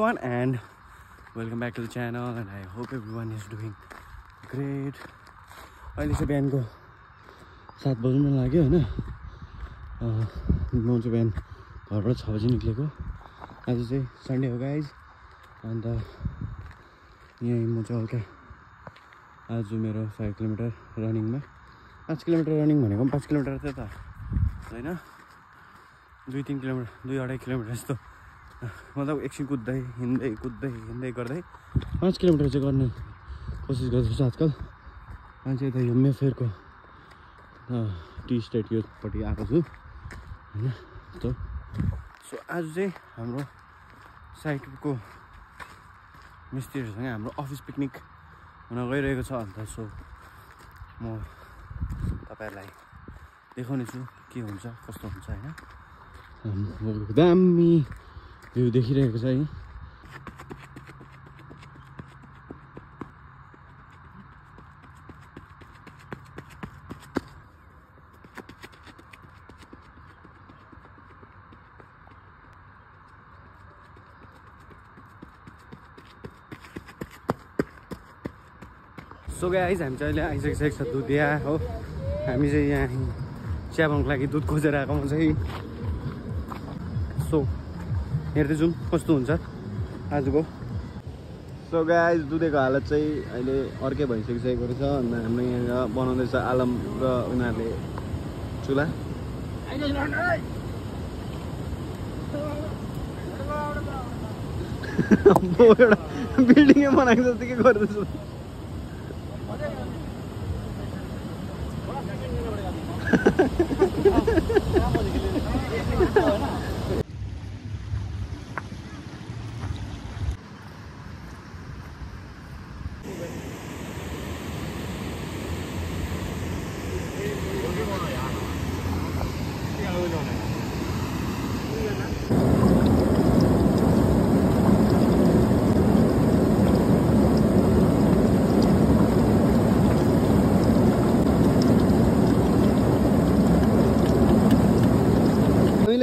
everyone and welcome back to the channel and I hope everyone is doing great. अहिले चाहिँ बिहानको 7 बज्न लाग्यो हैन म चाहिँ बिहान घरबाट 6 बजे निक्लेको आज चाहिँ सन्डे हो गाइज अन्त यही म चाहिँ हल्का आज मेरो 5 किलोमिटर रनिङमा 5 किलोमिटर रनिङ भनेको 5 किलोमिटर त हैन 2-3 किलोमिटर 2-2.5 किलोमिटर जस्तो मतलब एकछिन कुद्दै हिँड्दै गर्दै 5 किलोमिटर चाहिँ गर्ने कोसिस गर्दैछु आजकल अनि चाहिँ यता यो मेफेयरको टी स्टेट योपट्टि आएको छु हैन सो आज चाहिँ हाम्रो साइटको मिस्त्रीहरूसँग हाम्रो अफिस पिकनिक हुन गइरहेको छ अन्त सो म तपाईहरुलाई देखाउने छु के हुन्छ कस्तो हुन्छ हैन दामी भ्यू देखिरहेको छ है सो गाइस हामी चाहिँ अहिले आइसकेको छ दुधिया हो हामी चाहिँ यहाँ चिया बनाउनको लागि दुध खोजेर आएको म चाहिँ सो हेर्दै जाउँ कस्तो हुन्छ आजको सो गाइस दुधेको हालत चाहिँ अहिले अर्कै भइसकिसकेको रहेछ अन्त हाम्रो यहाँ बनाउँदैछ आलम र उनीहरूले चुला एउटा बिल्डिङै बनाएको जस्तो के गर्दैछु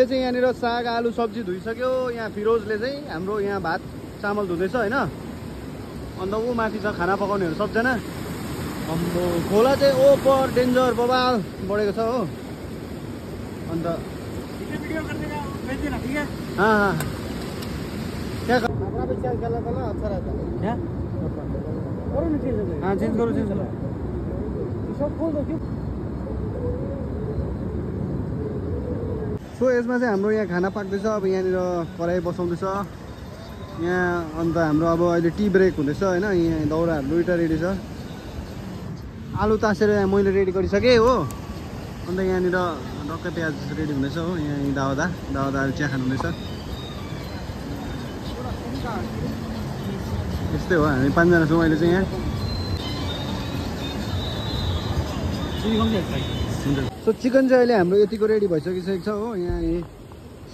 चाहिँ यहाँनिर साग आलु सब्जी धुइसक्यो यहाँ फिरोजले चाहिँ हाम्रो यहाँ भात चामल धुँदैछ हैन अन्त ऊ माथि छ खाना पकाउनेहरू सबजना हाम्रो खोला चाहिँ ओपर डेन्जर बबाल बढेको छ हो अन्त सो यसमा चाहिँ हाम्रो यहाँ खाना पाक्दैछ अब यहाँनिर कराई बसाउँदैछ यहाँ अन्त हाम्रो अब अहिले टी ब्रेक हुँदैछ हैन यहाँ दाउराहरू दुईटा रेडी छ आलु तासेर यहाँ मैले रेडी गरिसकेँ हो अन्त यहाँनिर डक्कै प्याज रेडी हुँदैछ हो यहाँ दावादाहरू चिया खानु हुँदैछ यस्तै हो हामी 5 जना छौँ अहिले चाहिँ यहाँ सो चिकन चाहिँ अहिले हाम्रो यतिको रेडी भइसकिसकेको छ हो यहाँ ये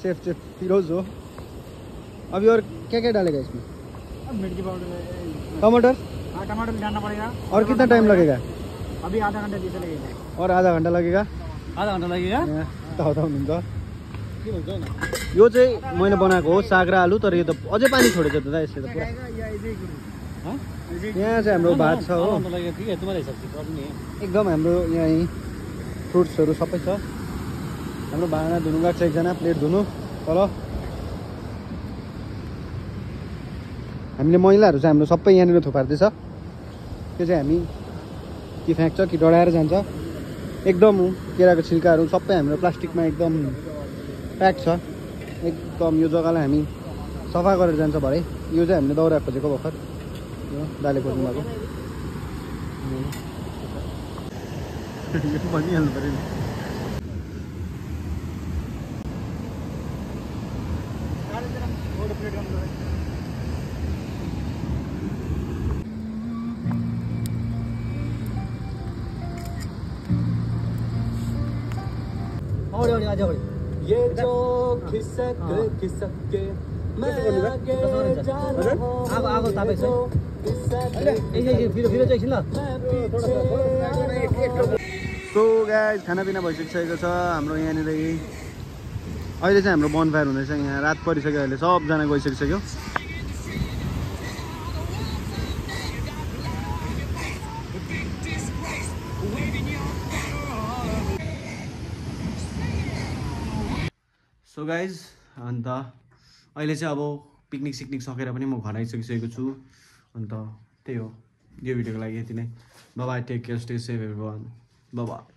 शेफ फिरोज हो अभी और क्या डालेगा इसमें मिर्ची पाउडर टमाटर टमाटर डालना पड़ेगा और कितना टाइम लगेगा अभी आधा घंटा जैसे लगेगा और आधा घंटा लगेगा यो चाहिँ मैले बनाएको हो साग र आलु तर यो त अझै पानी छोडेछ त यसले त पुरा यहाँ चाहिँ हाम्रो भात छ हो एकदम हाम्रो यहाँ फ्रुट्सहरू सबै छ हाम्रो भाँडा धुनु गएको छ एकजना प्लेट धुनु तल हामीले मैलाहरू चाहिँ हाम्रो सबै यहाँनिर थुपार्दैछ त्यो चाहिँ हामी कि फ्याँक्छ कि डढाएर जान्छ एकदम केराको छिल्काहरू सबै हाम्रो प्लास्टिकमा एकदम प्याक छ एकदम यो जग्गालाई हामी सफा गरेर जान्छ भरे यो चाहिँ हामीले दाउरा खोजेको भर्खर यो दाले खोज्नु भएको यो भनिहाल्नु पऱ्यो नि ये जो खिसक के मैं आगे जा रहा हूं अब तपाईं चाहिँ फिरो चाहिँ ल सो गाइस खानापिना भइसकिसकेको छ हाम्रो यहाँनिर अहिले चाहिँ हाम्रो बनफायर हुँदैछ यहाँ रात परिसक्यो अहिले सबजना गइसकिसक्यो सो गाइज अन्त अहिले चाहिँ अब पिकनिक सिक्निक सकेर पनि म घर आइसकिसकेको छु अन्त त्यही हो यो भिडियोको लागि यति नै bye take care stay safe everyone by